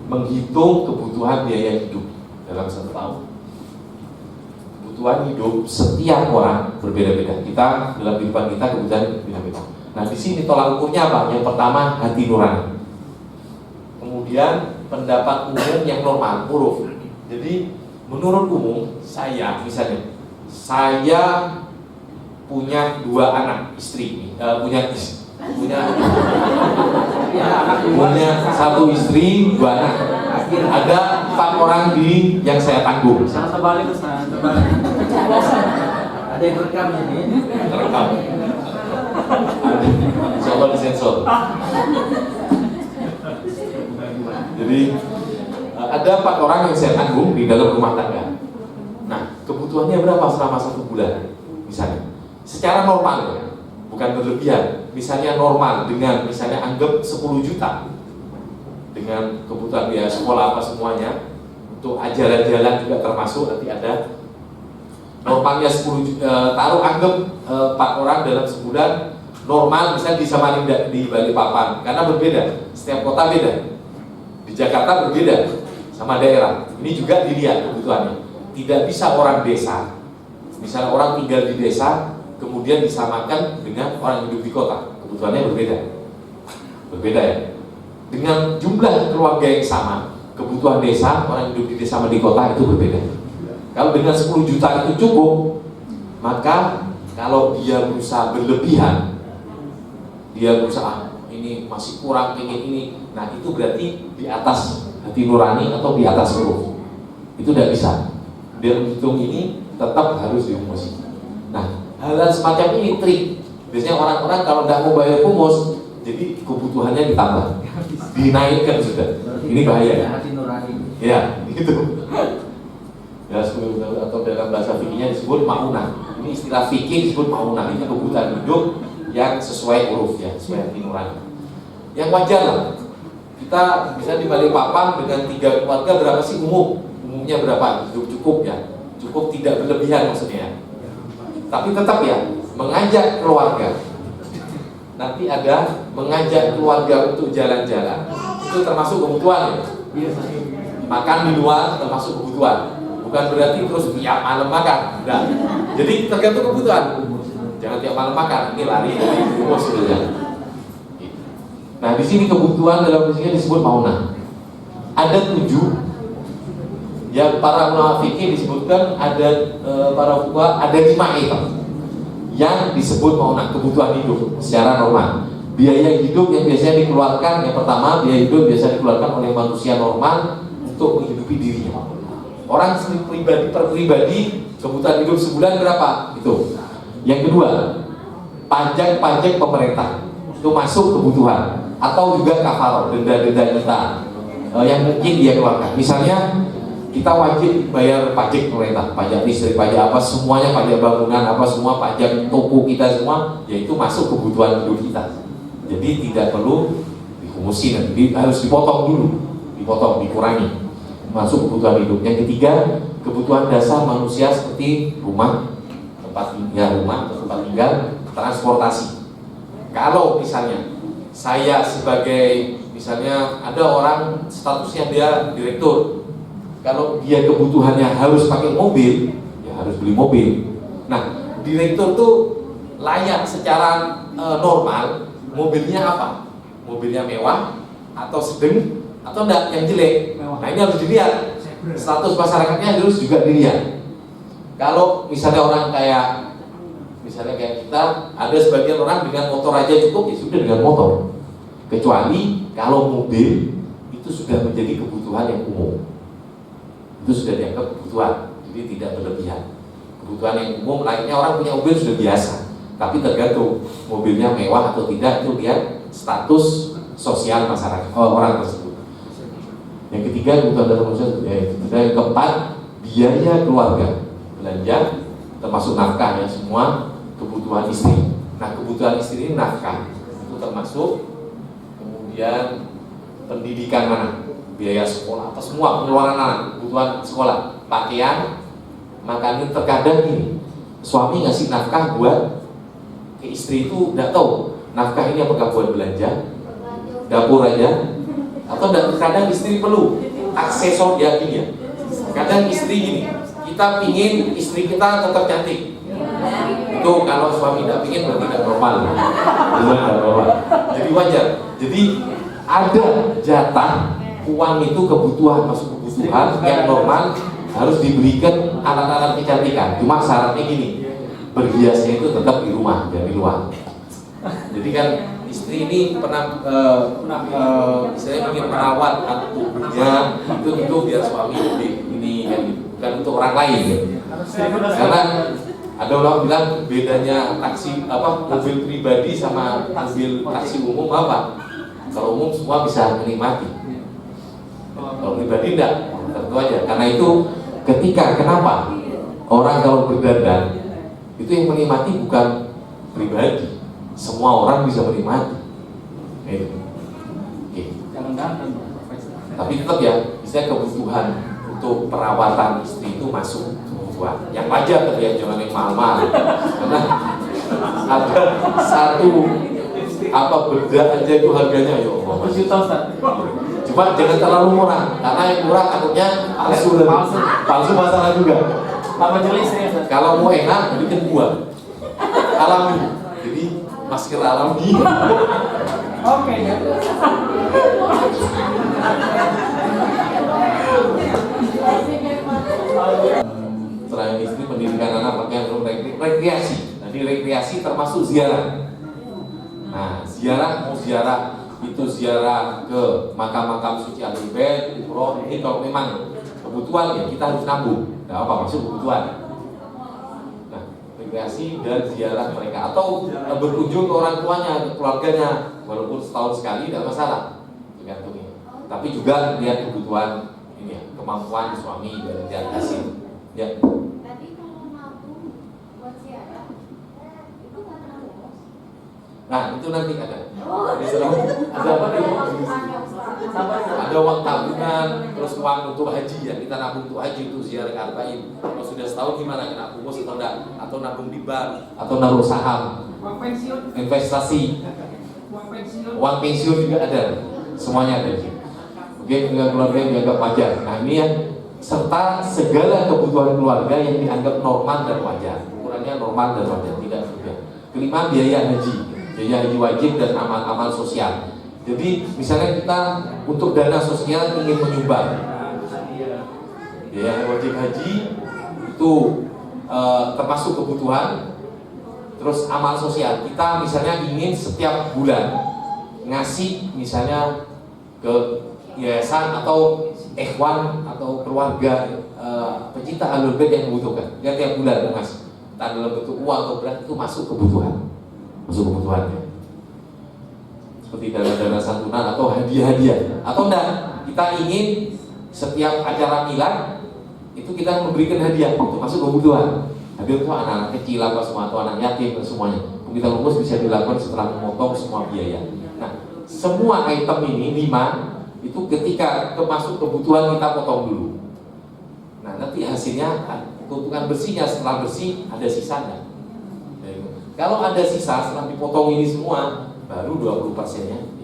menghitung kebutuhan biaya hidup dalam 1 tahun. Kebutuhan hidup setiap orang berbeda-beda. Kita dalam kehidupan kita kebutuhan berbeda-beda. Nah, di sini tolak ukurnya apa? Yang pertama, hati nurani. Kemudian pendapat umum yang normal, uruf. Jadi menurut umum, saya misalnya, saya punya 2 anak istri, punya 1 istri, 2 anak. Ada 4 orang yang saya tanggung. Sangat terbalik, Ustaz. Ada yang rekam ini. Terekam. Insya Allah disensor. Jadi ada 4 orang yang saya tanggung di dalam rumah tangga. Nah, kebutuhannya berapa selama 1 bulan? Misalnya, secara normal ya, bukan berlebihan. Misalnya normal dengan misalnya anggap 10 juta dengan kebutuhan biaya sekolah apa semuanya, untuk jalan-jalan juga termasuk, nanti ada normalnya 10 juta, taruh anggap 4 orang dalam sebulan normal misalnya di Samarinda, di Balikpapan, karena berbeda, setiap kota beda. Di Jakarta berbeda sama daerah. Ini juga dilihat kebutuhannya. Tidak bisa orang desa, misalnya orang tinggal di desa, kemudian disamakan dengan orang hidup di kota. Kebutuhannya berbeda ya. Dengan jumlah keluarga yang sama, kebutuhan desa, orang hidup di desa sama di kota itu berbeda. Kalau dengan 10 juta itu cukup, maka kalau dia berusaha berlebihan, dia berusaha ini masih kurang, ingin ini, nah itu berarti di atas hati nurani atau di atas huruf. Itu tidak bisa. Dia menghitung ini tetap harus dihumus. Nah, hal semacam ini trik. Biasanya orang-orang kalau tidak mau bayar humus, jadi kebutuhannya ditambah, dinaikkan sudah. Ini bahaya ya. Hati nurani. Ya, gitu. Ya, atau dalam bahasa fikihnya disebut maunah. Ini istilah fikih disebut maunah. Ini kebutuhan hidup yang sesuai huruf ya, sesuai hati nurani. Yang wajar lah. Kita bisa di Balikpapan dengan 3 keluarga berapa sih umumnya berapa? Cukup ya, cukup tidak berlebihan maksudnya. Tapi tetap ya, mengajak keluarga. Nanti ada mengajak keluarga untuk jalan-jalan. Itu termasuk kebutuhan ya. Makan di luar termasuk kebutuhan. Bukan berarti terus tiap malam makan. Enggak. Jadi tergantung kebutuhan. Jangan tiap malam makan. Ini lari dari humus saja. Nah, di sini kebutuhan dalam fisiknya disebut maunah. Ada 7 yang para ulama fikih disebutkan, ada para fuqaha ada 5 item yang disebut maunah, kebutuhan hidup secara normal. Biaya hidup yang biasanya dikeluarkan, yang pertama biaya hidup biasa dikeluarkan oleh manusia normal untuk menghidupi dirinya. Orang pribadi per pribadi kebutuhan hidup sebulan berapa? Itu. Yang kedua, pajak pemerintah itu masuk kebutuhan, atau juga kafaroh, denda-denda kita yang mungkin dia keluarkan. Misalnya kita wajib bayar pajak pemerintah, pajak listrik, pajak apa semuanya, pajak bangunan apa semua, pajak toko kita semua, yaitu masuk kebutuhan hidup kita. Jadi tidak perlu dihumusin, harus dipotong dulu, dikurangi, masuk kebutuhan hidup. Yang ketiga, kebutuhan dasar manusia seperti rumah, tempat tinggal, transportasi. Kalau misalnya saya sebagai misalnya ada orang statusnya dia direktur, kalau dia kebutuhannya harus pakai mobil, ya harus beli mobil. Nah, direktur tuh layak secara normal, mobilnya apa? Mobilnya mewah atau sedang atau enggak yang jelek? Nah, ini harus dilihat. Status masyarakatnya harus juga dilihat. Kalau misalnya orang misalnya kayak kita, ada sebagian orang dengan motor aja cukup, ya sudah dengan motor. Kecuali kalau mobil itu sudah menjadi kebutuhan yang umum, itu sudah dianggap kebutuhan, jadi tidak berlebihan. Kebutuhan yang umum lainnya orang punya mobil sudah biasa, tapi tergantung mobilnya mewah atau tidak, itu lihat status sosial masyarakat orang tersebut. Yang ketiga kebutuhan dasar manusia, yang keempat biaya keluarga, belanja termasuk nafkah ya, semua kebutuhan istri. Nah, kebutuhan istri ini nafkah itu termasuk, kemudian pendidikan anak, biaya sekolah atau semua pengeluaran anak, kebutuhan sekolah, pakaian, makan. Terkadang ini suami ngasih nafkah buat ke istri itu tidak tahu nafkah ini apakah buat belanja dapur aja Atau kadang istri perlu aksesor ya gini ya. Kadang istri gini, kita pingin istri kita tetap cantik. Itu kalau suami tidak pingin berarti tidak normal. Tidak normal. Jadi wajar. Jadi ada jatah uang itu kebutuhan, masuk kebutuhan yang normal harus diberikan alat-alat kecantikan. Cuma syaratnya gini, berhiasnya itu tetap di rumah, jangan di luar. Jadi kan istri ini pernah istilahnya ingin merawat tubuhnya itu tentu biar suami ini kan gitu, bukan untuk orang lain ya. Karena ada orang bilang bedanya taksi mobil pribadi sama mobil taksi umum apa? Kalau umum semua bisa menikmati. Kalau pribadi enggak, tentu aja. Karena itu kenapa orang kalau berdandan itu yang menikmati bukan pribadi. Semua orang bisa menikmati. Oke. Tapi tetap ya, misalnya kebutuhan untuk perawatan istri itu masuk kebutuhan. Yang wajar tapi ya jangan yang mahal-mahal. Karena ada satu bedak aja itu harganya ya Allah. Cuma jangan terlalu murah, karena yang murah takutnya palsu masalah juga. Kalau mau enak, bikin buah alami. Jadi masker alami. Oke. Selain istri, pendidikan anak, pakaian, rekreasi. Jadi rekreasi termasuk ziarah. Nah, ziarah itu ziarah ke makam-makam suci Al-Bait, umroh. Ini kalau memang kebutuhan ya kita harus nabung. Nah, apa masuk kebutuhan? Nah, rekreasi dan ziarah mereka atau berkunjung ke orang tuanya, ke keluarganya, walaupun setahun sekali tidak masalah, tergantung ini. Tapi juga lihat kebutuhan ini ya, kemampuan suami dan lihat hasil. Ya. Tadi kalau nabung buat ziarah itu nggak nabung. Nah, itu nanti ada. Ada uang tabungan, terus uang untuk haji ya, kita nabung untuk haji, untuk ziarah ke Arba'in. Kalau sudah setahun gimana, kena humus atau enggak? Atau nabung di bank, atau naruh saham, investasi, uang pensiun juga ada, semuanya ada. Oke, dengan keluarga yang dianggap wajar. Nah ini ya, serta segala kebutuhan keluarga yang dianggap normal dan wajar. Ukurannya normal dan wajar, tidak juga. Kelima, biaya haji wajib dan amal-amal sosial. Jadi misalnya kita untuk dana sosial ingin menyumbang, biaya wajib haji itu termasuk kebutuhan. Terus amal sosial, kita misalnya ingin setiap bulan ngasih misalnya ke yayasan atau ikhwan atau keluarga pecinta Ahlul Bait yang membutuhkan, ya tiap bulan ngasih, entah dalam bentuk uang atau beras, itu masuk kebutuhannya. Seperti dana santunan atau hadiah-hadiah. Atau enggak, kita ingin setiap acara milad itu kita memberikan hadiah, itu masuk kebutuhan. Hadiah itu anak-anak kecil apa semua, atau anak yatim semuanya. Kita rumus bisa dilakukan setelah memotong semua biaya. Nah, semua item ini 5 itu ketika masuk kebutuhan kita potong dulu. Nah, nanti hasilnya keuntungan bersihnya setelah bersih ada sisanya. Kalau ada sisa setelah dipotong ini semua, baru 20%-nya